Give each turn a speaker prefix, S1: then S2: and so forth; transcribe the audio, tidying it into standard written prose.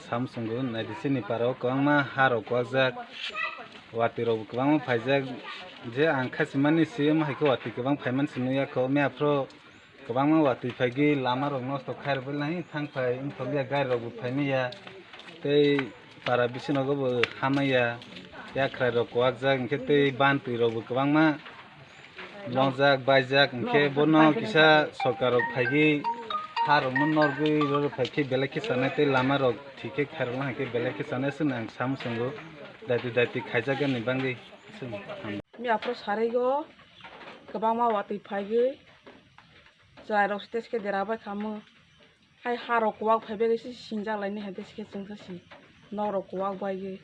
S1: samsungu naidisini paro kwangma haro kwajak wati rok kwangma phaijak je ang khasimani sim haiko wati kwang phaiman sinuya ko meapro kwangma wati phaigi lama rok nosto khairbil nahi thangphai ingthokya gari rok phainiya tei para bisinogo bo hamaya yakrai rok kwajak ingkhe tei bantui rok kwangma longjak baijak ingkhe bono kisa sarkar rok phaigi harokno norgui rok phaikhe belai khe sanai tei lama rok thikhe khairokna haikhe belai khe sanai sini ang samsungo daiti khaijagani bangui
S2: Miapro saraigo kwbangma watui phaigui chai rok teske derabai khamu hai harok kuwak phaibai singjak laini hai teske chungsasi norok kuwak baigui